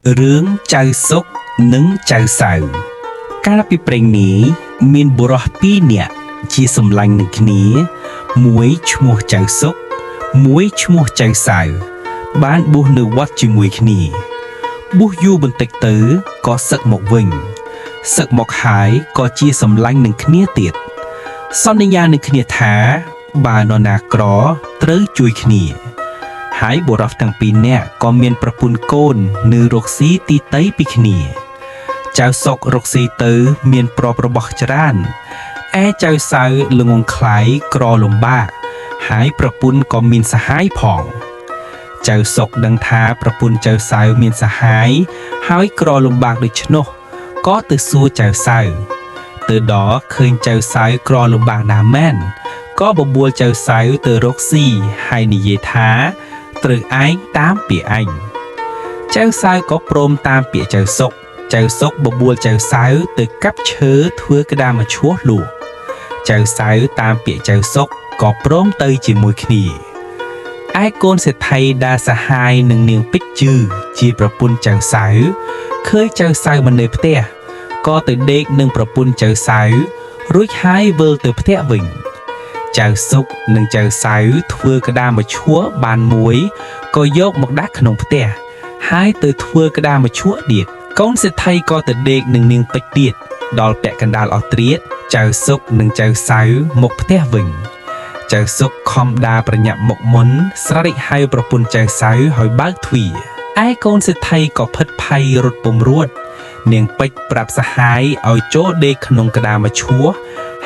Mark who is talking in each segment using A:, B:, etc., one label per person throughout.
A: រឿងចៅសុកនិងចៅសៅកាលពីព្រេងនេះមានបុរសពីរនាក់ជាសម្លាញ់នឹងគ្នាមួយឈ្មោះចៅសុកមួយឈ្មោះចៅសៅបានបួសនៅវត្តជាមួយគ្នាបួសយូរបន្តិចទៅក៏សឹកមកវិញសឹកមកហើយក៏ជាសម្លាញ់នឹងគ្នាទៀតសន្យានឹងគ្នាថាបើនរណាក្រត្រូវជួយគ្នាហើយបុរសទាំងពីរនាក់ក៏មានប្រពន្ធកូននៅរកស៊ីទីតីពីគ្នាចៅសុករកស៊ីទៅមានប្រពរបស់ច្រើនឯចៅសៅល្ងងខ្លៃក្រលំបាកហើយប្រពន្ធក៏មានសហាយផងចៅសុកដឹងថាប្រពន្ធចៅសៅមានសហាយហើយក្រលំបាកដូច្នោះក៏ទៅសួរចៅសៅទៅដល់ឃើញចៅសៅក្រលំបាកណាស់មែនក៏បបួលចៅសៅទៅរកស៊ីហើយនិយាយថាត្រូវឯងតាមពាក្យអញចៅសៅក៏ព្រមតាមពាក្យចៅសុកចៅសុកបបួលចៅសៅទៅកាប់ឈើធ្វើក្តាមឈ្មោះលក់ចៅសៅតាមពាក្យចៅសុកក៏ព្រមទៅជាមួយគ្នាឯកូនសេដ្ឋីដែលសហាយនឹងនាងពេជ្ជឺជាប្រពន្ធចៅសៅឃើញចៅសៅមិននៅផ្ទះក៏ទៅដេកនឹងប្រពន្ធចៅសៅរួចហើយវិលទៅផ្ទះវិញចៅសុកនិងចៅសៅធ្វើក្តាមឈ្មោះបានមួយក៏យកមកដាក់ក្នុងផ្ទះហើយទៅធ្វើក្តាមឈ្មោះទៀតកូនសេដ្ឋីក៏ទៅដេកនឹងនាងពេជ្ជទៀតដល់ពាក់កណ្ដាលអស់ត្រៀតចៅសុកនិងចៅសៅមកផ្ទះវិញចៅសុកខំដាប្រញាប់មកមុនស្រែកហៅប្រពន្ធចៅសៅឲ្យបើកទ្វារឯកូនសេដ្ឋីក៏ផិតភ័យរត់ពុំរួចនាងពេជ្ជប្រាប់សហាយឲ្យចូលដេកក្នុងក្តាមឈ្មោះ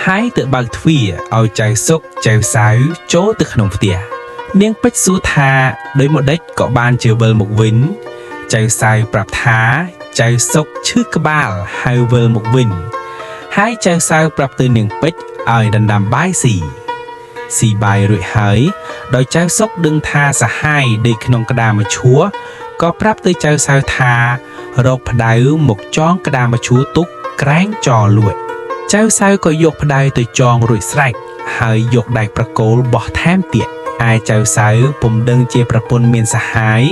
A: ហើយទៅបើកទ្វារឲ្យចៅសុកចៅសៅចូលទៅក្នុងផ្ទះនាងពេជ្ជសួរថាដោយម្ដេចក៏បានជាវិលមកវិញចៅសៅប្រាប់ថាចៅសុកឈឺក្បាលហើយវិលមកវិញហើយចៅសៅប្រាប់ទៅនាងពេជ្ជឲ្យដណ្ដើមបាយស៊ីបាយរួចហើយដោយចៅសុកដឹងថាសហាយដេកក្នុងក្តាមឈ្មោះក៏ប្រាប់ទៅចៅសៅថារកផ្ដៅមកចងក្តាមឈ្មោះទុកក្រែងចោលលួចចៅសៅក៏យកផ្ដៅទៅចងរួចស្រេចហើយយកដែកប្រគល់បោះថែមទៀតឯចៅសៅពុំដឹងជាប្រពន្ធមានសហាយ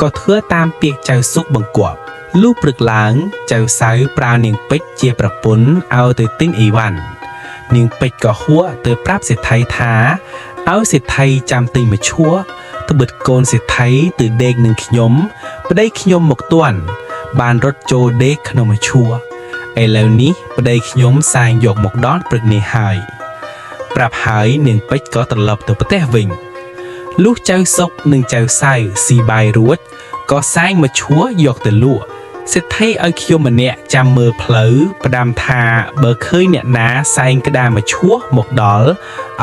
A: ក៏ធ្វើតាមពាក្យចៅសុកបង្គាប់លុះព្រឹកឡើងចៅសៅប្រើនាងពេជ្ជជាប្រពន្ធឲ្យទៅទិញអីវ៉ាន់នាងពេជ្ជក៏ហួរទៅប្រាប់សេដ្ឋីថាឲ្យសេដ្ឋីចាំទិញមឈួរត្បិតកូនសេដ្ឋីទៅដេកនឹងខ្ញុំប្តីខ្ញុំមកទាន់បានរត់ចូលដេកក្នុងមឈួរឥឡូវនេះប្តីខ្ញុំសាងយកមកដល់ព្រឹកនេះហើយប្រាប់ហើយនាងពេជ្ជក៏ត្រឡប់ទៅផ្ទះវិញលុះចៅសុកនិងចៅសៅស៊ីបាយរួចក៏សាងមឈួរយកទៅលក់សេដ្ឋីឲ្យខ្ញុំម្នាក់ចាំមើលផ្លូវផ្ដាំថាបើឃើញអ្នកណាសែងក្តាមឈ្មោះមកដល់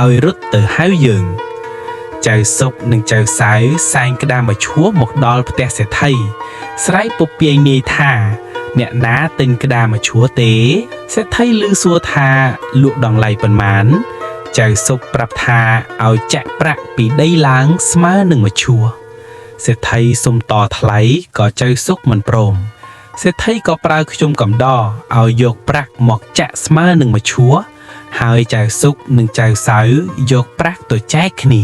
A: ឲ្យរត់ទៅហៅយើងចៅសុកនិងចៅសៅសែងក្តាមឈ្មោះមកដល់ផ្ទះសេដ្ឋីស្រែកពពាយនាយថាអ្នកណាទិញក្តាមឈ្មោះទេសេដ្ឋីឮសួរថាលក់ដង្លៃប៉ុន្មានចៅសុកប្រាប់ថាឲ្យចាក់ប្រាក់ពីដីឡើងស្មើនឹងមឈួរសេដ្ឋីសុំតថ្លៃក៏ចៅសុកមិនព្រមសេដ្ឋីក៏ប្រើខ្ជុំកំដរឲ្យយកប្រាក់មកចាក់ស្មើនឹងមឈួរហើយចៅសុកនិងចៅសៅយកប្រាក់ទៅចែកគ្នា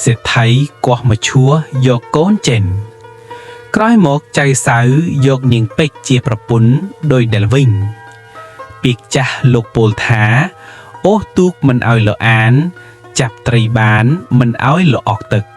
A: សេដ្ឋីគាស់មឈួរយកកូនចេញក្រោយមកចៅសៅយកនាងពេជ្ជជាប្រពន្ធដោយដែលវិញពាក្យចាស់លោកពោលថាអូសទូកមិនឲ្យលអានចាប់ត្រីបានមិនឲ្យលអកទឹក